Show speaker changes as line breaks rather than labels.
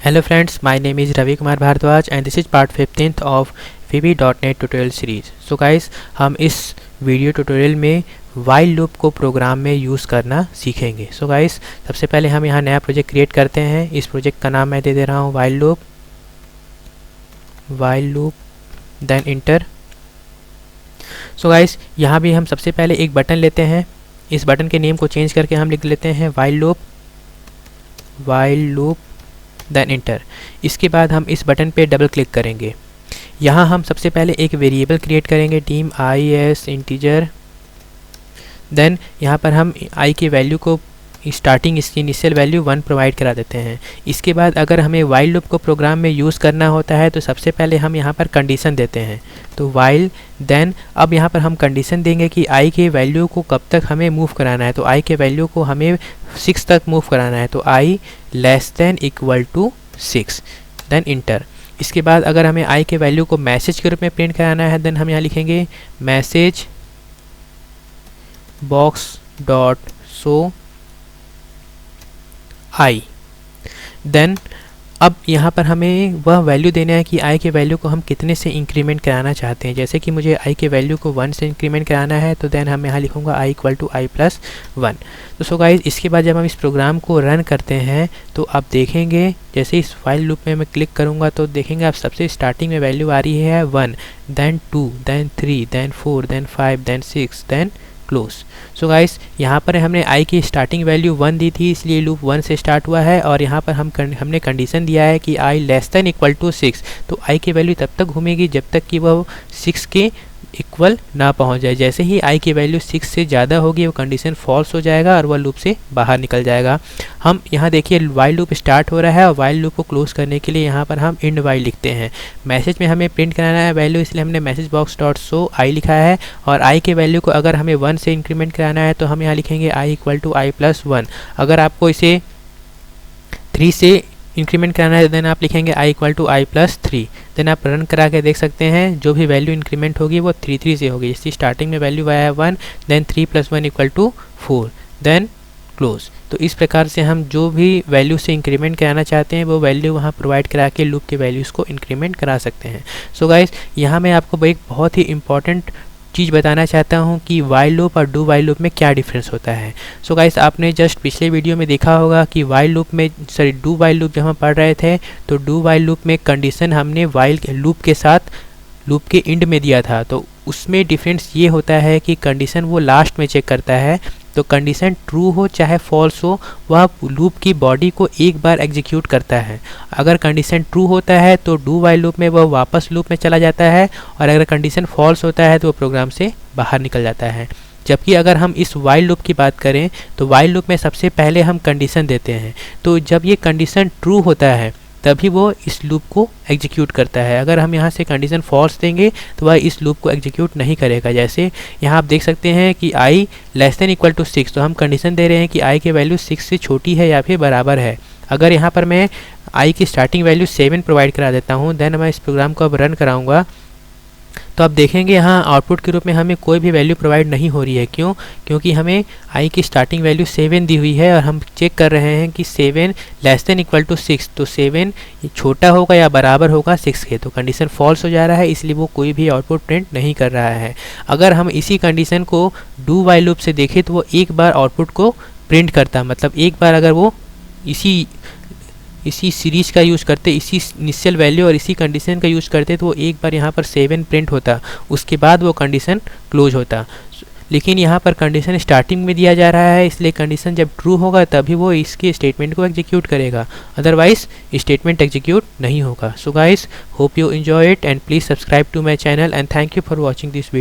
Hello friends, my name is Ravi Kumar Bhardwaj and this is part 15th of VB.NET tutorial series. So guys, हम इस video tutorial में while loop को programme में use करना सीखेंगे. So guys, सबसे पहले हम यहाँ नया प्रोजेक्ट क्रिएट करते हैं. इस प्रोजेक्ट का नाम मैं दे रहा हूँ while loop then enter. So guys, यहाँ भी हम सबसे पहले एक बटन लेते हैं. इस बटन के नेम को चेंज करके हम लिख लेते हैं while loop देन इंटर. इसके बाद हम इस बटन पे डबल क्लिक करेंगे. यहाँ हम सबसे पहले एक वेरिएबल क्रिएट करेंगे टीम is इंटीजर. देन यहाँ पर हम i की वैल्यू को स्टार्टिंग इसकी इनिशियल वैल्यू 1 प्रोवाइड करा देते हैं. इसके बाद अगर हमें वाइल लूप को प्रोग्राम में यूज़ करना होता है तो सबसे पहले हम यहाँ पर कंडीशन देते हैं. तो वाइल देन अब यहाँ पर हम कंडीशन देंगे कि i के वैल्यू को कब तक हमें मूव कराना है. तो i के वैल्यू को हमें 6 तक मूव कराना है. तो i less than equal to 6 then enter. इसके बाद अगर हमें i के वैल्यू को मैसेज के रूप में प्रिंट कराना है देन हम यहाँ लिखेंगे message box dot show i. Then अब यहाँ पर हमें वह वैल्यू देना है कि i के वैल्यू को हम कितने से इंक्रीमेंट कराना चाहते हैं. जैसे कि मुझे i के वैल्यू को 1 से इंक्रीमेंट कराना है तो देन हम यहाँ लिखूँगा i equal to i plus 1. तो सो गाइज इसके बाद जब हम इस प्रोग्राम को रन करते हैं तो आप देखेंगे जैसे इस फाइल लूप में मैं क्लिक करूँगा तो देखेंगे आप सबसे स्टार्टिंग में वैल्यू आ रही है 1 then 2 then 3 then 4 then 5 then 6 then close. So guys यहाँ पर हमने i की स्टार्टिंग वैल्यू 1 दी थी इसलिए लूप 1 से स्टार्ट हुआ है. और यहाँ पर हमने कंडीशन दिया है कि i less than equal to 6. तो i की वैल्यू तब तक घूमेगी जब तक कि वह 6 के इक्वल ना पहुँच जाए. जैसे ही i की वैल्यू 6 से ज़्यादा होगी वो कंडीशन फॉल्स हो जाएगा और वह लूप से बाहर निकल जाएगा. हम यहाँ देखिए वाइल लूप स्टार्ट हो रहा है और वाइल लूप को क्लोज करने के लिए यहाँ पर हम इंड वाइल लिखते हैं. मैसेज में हमें प्रिंट कराना है वैल्यू इसलिए हमने message box dot show i लिखा है. और i के वैल्यू को अगर हमें 1 से इंक्रीमेंट कराना है तो हम यहाँ लिखेंगे i equal to i plus 1. अगर आपको इसे 3 से इंक्रीमेंट कराना है देन आप लिखेंगे i equal to i plus 3. Then आप रन करा के देख सकते हैं जो भी वैल्यू इंक्रीमेंट होगी वो 3 से होगी. इसकी स्टार्टिंग में वैल्यू आया है 1 then 3 plus 1 equal to 4 then close. तो इस प्रकार से हम जो भी वैल्यू से इंक्रीमेंट कराना चाहते हैं वो वैल्यू वहाँ प्रोवाइड करा के लूप के वैल्यूज़ को इंक्रीमेंट करा सकते हैं. सो गाइस यहाँ मैं आपको एक बहुत ही इंपॉर्टेंट चीज़ बताना चाहता हूँ कि वाइल लूप और डू वाइल लूप में क्या डिफरेंस होता है. सो गाइस आपने जस्ट पिछले वीडियो में देखा होगा कि वाइल लूप में डू वाइल लूप जब हम पढ़ रहे थे तो डू वाइल लूप में कंडीशन हमने वाइल लूप के साथ लूप के एंड में दिया था. तो उसमें डिफरेंस ये होता है कि कंडीशन वो लास्ट में चेक करता है. तो कंडीशन ट्रू हो चाहे फॉल्स हो वह लूप की बॉडी को एक बार एग्जीक्यूट करता है. अगर कंडीशन ट्रू होता है तो डू वाइल लूप में वह वापस लूप में चला जाता है और अगर कंडीशन फॉल्स होता है तो वो प्रोग्राम से बाहर निकल जाता है. जबकि अगर हम इस वाइल लूप की बात करें तो वाइल लूप में सबसे पहले हम कंडीशन देते हैं. तो जब ये कंडीशन ट्रू होता है तभी वो इस लूप को एग्जीक्यूट करता है. अगर हम यहाँ से कंडीशन फॉल्स देंगे तो वह इस लूप को एग्जीक्यूट नहीं करेगा. जैसे यहाँ आप देख सकते हैं कि i less than equal to 6. तो हम कंडीशन दे रहे हैं कि i की वैल्यू 6 से छोटी है या फिर बराबर है. अगर यहाँ पर मैं i की स्टार्टिंग वैल्यू 7 प्रोवाइड करा देता हूँ देन मैं इस प्रोग्राम को अब रन कराऊँगा तो आप देखेंगे यहाँ आउटपुट के रूप में हमें कोई भी वैल्यू प्रोवाइड नहीं हो रही है. क्यों? क्योंकि हमें i की स्टार्टिंग वैल्यू 7 दी हुई है और हम चेक कर रहे हैं कि 7 लेस देन इक्वल टू 6. तो 7 छोटा होगा या बराबर होगा 6 के. तो कंडीशन फॉल्स हो जा रहा है इसलिए वो कोई भी आउटपुट प्रिंट नहीं कर रहा है. अगर हम इसी कंडीशन को डू वाइल लूप से देखें तो वो एक बार आउटपुट को प्रिंट करता. मतलब एक बार अगर वो इसी सीरीज का यूज़ करते इसी इनिशियल वैल्यू और इसी कंडीशन का यूज़ करते तो वो एक बार यहाँ पर 7 प्रिंट होता उसके बाद वो कंडीशन क्लोज होता. लेकिन यहाँ पर कंडीशन स्टार्टिंग में दिया जा रहा है इसलिए कंडीशन जब ट्रू होगा तभी वो इसके स्टेटमेंट को एग्जीक्यूट करेगा. अदरवाइज स्टेटमेंट एग्जीक्यूट नहीं होगा. So guys hope you enjoy it and please subscribe to my channel and thank you for watching this video.